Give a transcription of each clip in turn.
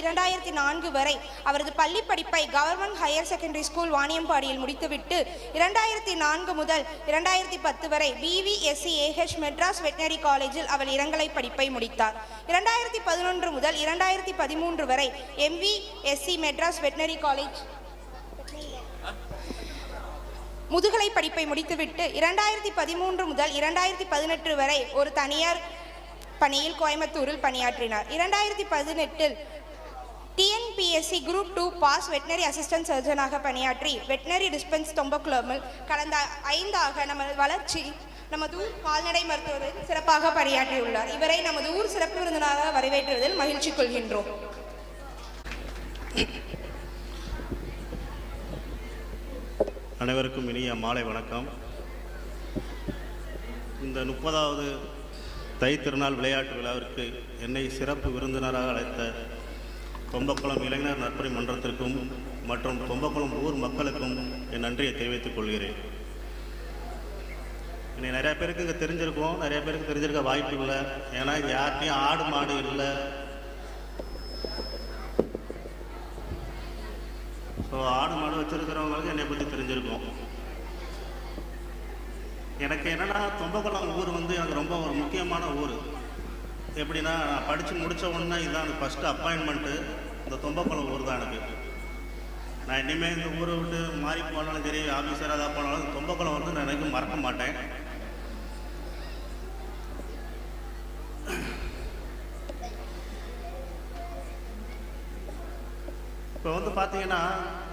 2004 வரை அவரது பள்ளி படிப்பை கவர்மெண்ட் ஹையர் செகண்டரி ஸ்கூல் வாணியம்பாடியில் முடித்துவிட்டு 2004 முதல் 2010 வரை BVSCAH மெட்ராஸ் வெட்டினரி காலேஜில் அவர் இளங்கலை படிப்பை முடித்தார். 2011 முதல் 2013 வரை MVSC மெட்ராஸ் வெட்டினரி காலேஜ் முதுகலை படிப்பை முடித்துவிட்டு 2013 முதல் 2018 வரை ஒரு தனியார் பணியில் கோயம்புத்தூரில் பணியாற்றினார். 2018இல் TNPSC group 2 pass veterinary assistant சர்ஜனாக பணியாற்றி வெட்டினரி டிஸ்பென்ஸ் தொம்பக்குளமில் கடந்த 5 ஆக நமது ஊர் கால்நடை மருத்துவரில் சிறப்பாக பணியாற்றியுள்ளார். இவரை நமது ஊர் சிறப்பு விருந்தினராக வரவேற்றுவதில் மகிழ்ச்சி கொள்கின்றோம். அனைவருக்கும் இனிய மாலை வணக்கம். இந்த 30வது தை திருநாள் விளையாட்டு விழாவிற்கு என்னை சிறப்பு விருந்தினராக அழைத்த தொம்பக்குளம் இளைஞர் நற்பணி மன்றத்திற்கும் மற்றும் தொம்பக்குளம் ஊர் மக்களுக்கும் என் நன்றியை தெரிவித்துக் கொள்கிறேன். என்னை நிறைய பேருக்கு இங்கே தெரிஞ்சிருக்கோம், நிறைய பேருக்கு தெரிஞ்சிருக்க வாய்ப்பு இல்லை. ஏன்னா இங்கே யார்கிட்டையும் ஆடு மாடு இல்லை. ஸோ ஆடு மாடு வச்சுருக்கிறவங்களுக்கு என்னை பற்றி தெரிஞ்சிருக்கும். எனக்கு என்னென்னா தொம்பக்குளம் ஊர் வந்து எனக்கு ரொம்ப ஒரு முக்கியமான ஊர். எப்படின்னா நான் படித்து முடித்த உடனே இதுதான் எனக்கு ஃபஸ்ட்டு அப்பாயின்மெண்ட்டு இந்த தொம்பக்குளம் ஊர் தான் எனக்கு. நான் இனிமேல் இந்த ஊரை விட்டு மாறி போனாலும் சரி, ஆஃபீஸராக தான் போனாலும் தொம்பக்குளம் வந்து நான் எனக்கு மறக்க மாட்டேன். இப்போ வந்து பார்த்தீங்கன்னா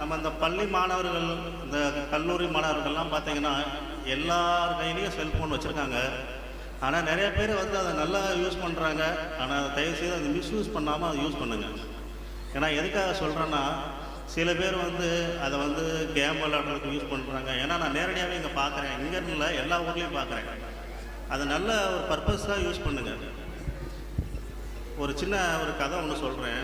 நம்ம இந்த பள்ளி மாணவர்கள், இந்த கல்லூரி மாணவர்கள்லாம் பார்த்தீங்கன்னா எல்லார் கையிலையும் செல்ஃபோன் வச்சுருக்காங்க. ஆனால் நிறைய பேர் வந்து அதை நல்லா யூஸ் பண்ணுறாங்க. ஆனால் அதை தயவுசெய்து அதை மிஸ்யூஸ் பண்ணாமல் அதை யூஸ் பண்ணுங்கள். ஏன்னா எதுக்காக சொல்கிறேன்னா, சில பேர் வந்து அதை வந்து கேம் விளையாடுறதுக்கு யூஸ் பண்ணுறாங்க. ஏன்னா நான் நேரடியாகவே இங்கே பார்க்குறேன், இங்கே இல்லை எல்லா ஊர்லேயும் பார்க்குறேன். அதை நல்ல ஒரு பர்பஸாக யூஸ் பண்ணுங்கள். ஒரு சின்ன ஒரு கதை ஒன்று சொல்கிறேன்.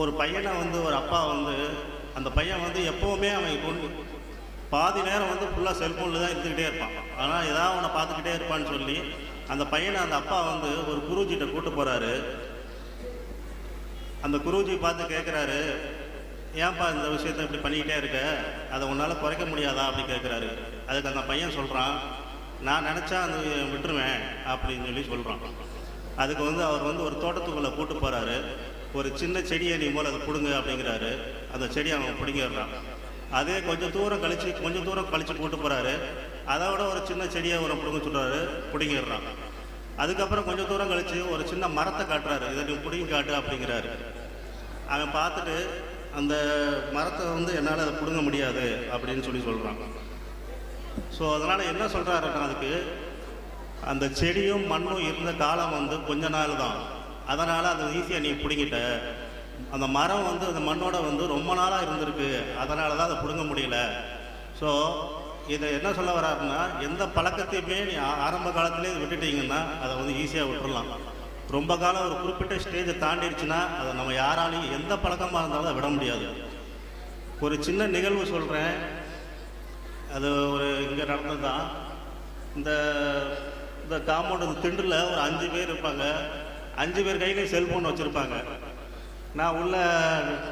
ஒரு பையனை வந்து ஒரு அப்பா வந்து, அந்த பையன் வந்து எப்போவுமே அவன் பாதி நேரம் வந்து ஃபுல்லாக செல்ஃபோனில் தான் இருந்துக்கிட்டே இருப்பான். ஆனால் ஏதாவது அவனை பார்த்துக்கிட்டே இருப்பான்னு சொல்லி அந்த பையனை அந்த அப்பா வந்து ஒரு குருஜிகிட்ட கூப்பிட்டு போகிறாரு. அந்த குருஜி பார்த்து கேட்குறாரு, ஏன்ப்பா இந்த விஷயத்தை இப்படி பண்ணிக்கிட்டே இருக்க, அதை உன்னால் குறைக்க முடியாதா அப்படி கேட்குறாரு. அதுக்கு அந்த பையன் சொல்கிறான், நான் நினச்சா அந்த விட்டுருவேன் அப்படின்னு சொல்லி சொல்கிறான். அதுக்கு வந்து அவர் வந்து ஒரு தோட்டத்துக்குள்ளே கூப்பிட்டு போகிறாரு. ஒரு சின்ன செடியை நீ போல் அதை பிடுங்க அப்படிங்கிறாரு. அந்த செடியை அவன் பிடிங்கிடுறான். அதே கொஞ்சம் தூரம் கழித்து கூட்டு போகிறாரு. அதை விட ஒரு சின்ன செடியை ஒரு பிடுங்க சொல்கிறாரு, பிடுங்கிடுறான். அதுக்கப்புறம் கொஞ்சம் தூரம் கழித்து ஒரு சின்ன மரத்தை காட்டுறாரு, இதை நீ பிடுங்கி காட்டு அப்படிங்கிறாரு. அவன் பார்த்துட்டு அந்த மரத்தை வந்து என்னால் அதை பிடுங்க முடியாது அப்படின்னு சொல்கிறான். ஸோ அதனால் என்ன சொல்கிறாருன்னா, அதுக்கு அந்த செடியும் மண்ணும் இருந்த காலம் வந்து கொஞ்ச நாள் தான். அதனால் அது ஈஸியாக நீ பிடுங்கிட்ட. அந்த மரம் வந்து அந்த மண்ணோட வந்து ரொம்ப நாளாக இருந்திருக்கு, அதனால தான் அதை பிடுங்க முடியல. ஸோ இதை என்ன சொல்ல வர்றாருன்னா, எந்த பழக்கத்தையுமே நீ ஆரம்ப காலத்துலேயே விட்டுட்டிங்கன்னா அதை வந்து ஈஸியாக விட்டுடலாம். ரொம்ப காலம் ஒரு குறிப்பிட்ட ஸ்டேஜை தாண்டிடுச்சுன்னா அதை நம்ம யாராலையும் எந்த பழக்கமாக இருந்தாலும் அதை விட முடியாது. ஒரு சின்ன நிகழ்வு சொல்கிறேன். அது ஒரு இங்கே நடந்தது தான். இந்த காம்பவுண்டு திண்டில் ஒரு 5 பேர் இருப்பாங்க. 5 பேர் கையிலையும் செல்ஃபோன் வச்சுருப்பாங்க. நான் உள்ள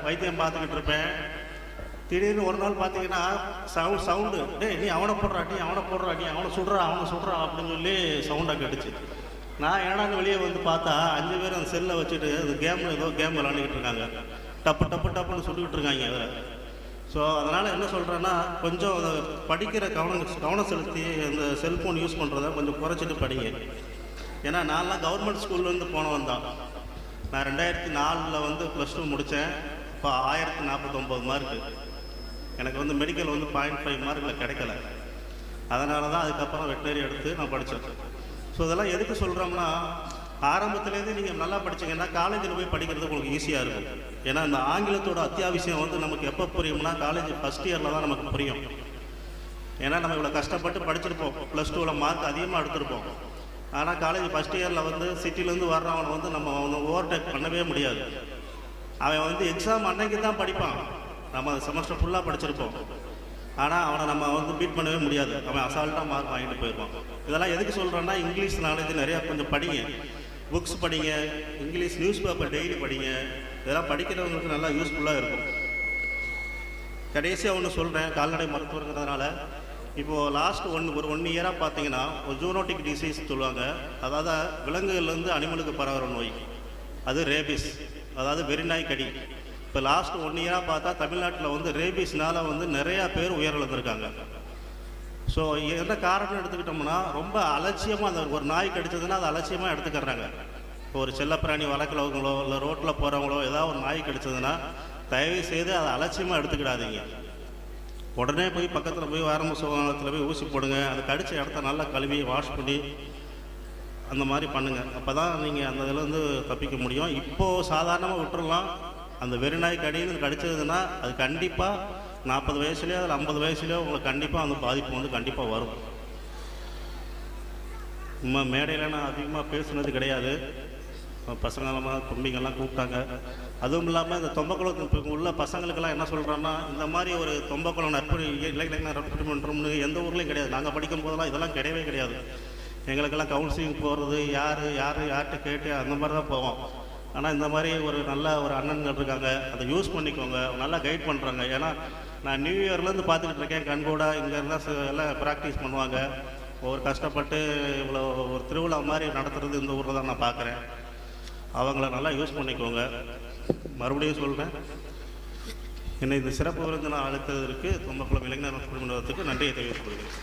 வைத்தியம் பார்த்துக்கிட்டு இருப்பேன். திடீர்னு ஒரு நாள் பார்த்தீங்கன்னா சவுண்டு, நீ அவனை போடுறா, நீ அவனை சுடுறா அப்படின்னு சொல்லி சவுண்டாக கேட்டுச்சு. நான் ஏடான்னு வெளியே வந்து பார்த்தா 5 பேர் அந்த செல்லை வச்சுட்டு அந்த ஏதோ கேம் விளாண்டுக்கிட்டு இருக்காங்க. டப்புன்னு சுட்டுக்கிட்டு இருக்காங்க அதில். ஸோ அதனால் என்ன சொல்கிறேன்னா, கொஞ்சம் அதை படிக்கிற கவனம் செலுத்தி அந்த செல்ஃபோன் யூஸ் பண்ணுறத கொஞ்சம் குறைச்சிட்டு படிங்க. ஏன்னா நான்லாம் கவர்மெண்ட் ஸ்கூல்லேருந்து போனவன் தான். நான் 2004 வந்து +2 முடித்தேன். இப்போ 1049 மார்க்கு. எனக்கு வந்து மெடிக்கல் வந்து 0.5 மார்க்கில் கிடைக்கல. அதனால தான் அதுக்கப்புறம் வெட்டினரி எடுத்து நான் படித்தேன். ஸோ இதெல்லாம் எதுக்கு சொல்கிறோம்னா, ஆரம்பத்துலேருந்து நீங்கள் நல்லா படிச்சிங்கன்னா காலேஜில் போய் படிக்கிறது உங்களுக்கு ஈஸியாக இருக்கும். ஏன்னா இந்த ஆங்கிலத்தோட அத்தியாவசியம் வந்து நமக்கு எப்போ புரியும்னா, காலேஜ் ஃபஸ்ட் இயரில் தான் நமக்கு புரியும். ஏன்னா நம்ம இவ்வளோ கஷ்டப்பட்டு படிச்சிருப்போம், +2ல் மார்க் அதிகமாக எடுத்திருப்போம். ஆனால் காலேஜ் ஃபஸ்ட் இயரில் வந்து சிட்டிலேருந்து வர்றவனை வந்து நம்ம ஓவர்டேக் பண்ணவே முடியாது. அவன் வந்து எக்ஸாம் அன்னைக்கு தான் படிப்பான். நம்ம செமஸ்டர் ஃபுல்லாக படிச்சிருப்போம். ஆனால் அவனை நம்ம வந்து பீட் பண்ணவே முடியாது. அவன் அசால்ட்டாக மார்க் வாங்கிட்டு போயிடுவான். இதெல்லாம் எதுக்கு சொல்கிறேன்னா, இங்கிலீஷ் நாலேஜ் நிறையா கொஞ்சம் படிங்க, புக்ஸ் படிங்க, இங்கிலீஷ் நியூஸ் பேப்பர் டெய்லி படிங்க. இதெல்லாம் படிக்கிறவங்களுக்கு நல்லா யூஸ்ஃபுல்லாக இருக்கும். கடைசியாக ஒன்று சொல்கிறேன், கால்நடை மருத்துவங்கிறதுனால இப்போது லாஸ்ட் ஒரு 1 இயராக பார்த்தீங்கன்னா ஒரு ஜூனோட்டிக் டிசீஸ் சொல்லுவாங்க. அதாவது விலங்குகள்லேருந்து அனிமலுக்கு பரவுற நோய், அது ரேபிஸ், அதாவது வெறிநாய் கடி. இப்போ லாஸ்ட் 1 இயராக பார்த்தா தமிழ்நாட்டில் வந்து ரேபிஸ்னால் வந்து நிறையா பேர் உயிரிழந்திருக்காங்க. ஸோ என்ன காரணம் எடுத்துக்கிட்டோம்னா, ரொம்ப அலட்சியமாக அந்த ஒரு நாய் கடிச்சதுன்னா அதை அலட்சியமாக எடுத்துக்கிறாங்க. இப்போ ஒரு செல்லப்பிராணி வளர்க்குறவங்களோ இல்லை ரோட்டில் போகிறவங்களோ ஏதாவது ஒரு நாய் கடிச்சதுன்னா தயவு செய்து அதை அலட்சியமாக எடுத்துக்கிடாதீங்க. உடனே போய் பக்கத்தில் போய் ஆரம்ப சுகாதாரத்தில் போய் ஊசி போடுங்க. அது கடித்த இடத்த நல்லா கழுவி வாஷ் பண்ணி அந்த மாதிரி பண்ணுங்கள். அப்போ தான் நீங்கள் அந்த இதுலேருந்து தப்பிக்க முடியும். இப்போது சாதாரணமாக விட்டுறலாம். அந்த வெறிநாய் கடின்னு கடிச்சதுன்னா அது கண்டிப்பாக 40 வயசுலேயோ அதில் 50 வயசுலேயோ உங்களுக்கு கண்டிப்பாக அந்த பாதிப்பு வந்து கண்டிப்பாக வரும். நம்ம மேடையில் நான் அதிகமாக பேசுனது கிடையாது. பசங்களெல்லாம் தம்பிங்கெல்லாம் கூப்பிட்டாங்க. அதுவும் இல்லாமல் இந்த தொம்பக்குளம் இப்போ உள்ள பசங்களுக்கெல்லாம் என்ன சொல்கிறோன்னா, இந்த மாதிரி ஒரு தொம்பக்குளம் இளைஞர் நற்பணி மன்றம்னு எந்த ஊர்லேயும் கிடையாது. நாங்கள் படிக்கும் போதெல்லாம் இதெல்லாம் கிடையவே கிடையாது. எங்களுக்கெல்லாம் கவுன்சிலிங் போகிறது யார்கிட்ட கேட்டு அந்த மாதிரி தான் போவோம். ஆனால் இந்த மாதிரி ஒரு நல்ல ஒரு அண்ணன்கள் இருக்காங்க, அதை யூஸ் பண்ணிக்கோங்க, நல்லா கைட் பண்ணுறாங்க. ஏன்னா நான் நியூ இயர்லேருந்து பார்த்துக்கிட்டு இருக்கேன் கண்கூட. இங்கே இருந்தால் எல்லாம் ப்ராக்டிஸ் பண்ணுவாங்க. ஒரு கஷ்டப்பட்டு இவ்வளோ ஒரு திருவிழா மாதிரி நடத்துகிறது இந்த ஊரில் தான் நான் பார்க்குறேன். அவங்கள நல்லா யூஸ் பண்ணிக்கோங்க. மறுபடியும் சொல்கிறேன், என்னை இந்த சிறப்பு விருந்து நான் அழைத்ததற்கு தொம்பக்குளம் இளைஞர் நற்பணி மன்றத்துக்கு நன்றியை தெரிவித்துக் கொள்கிறேன்.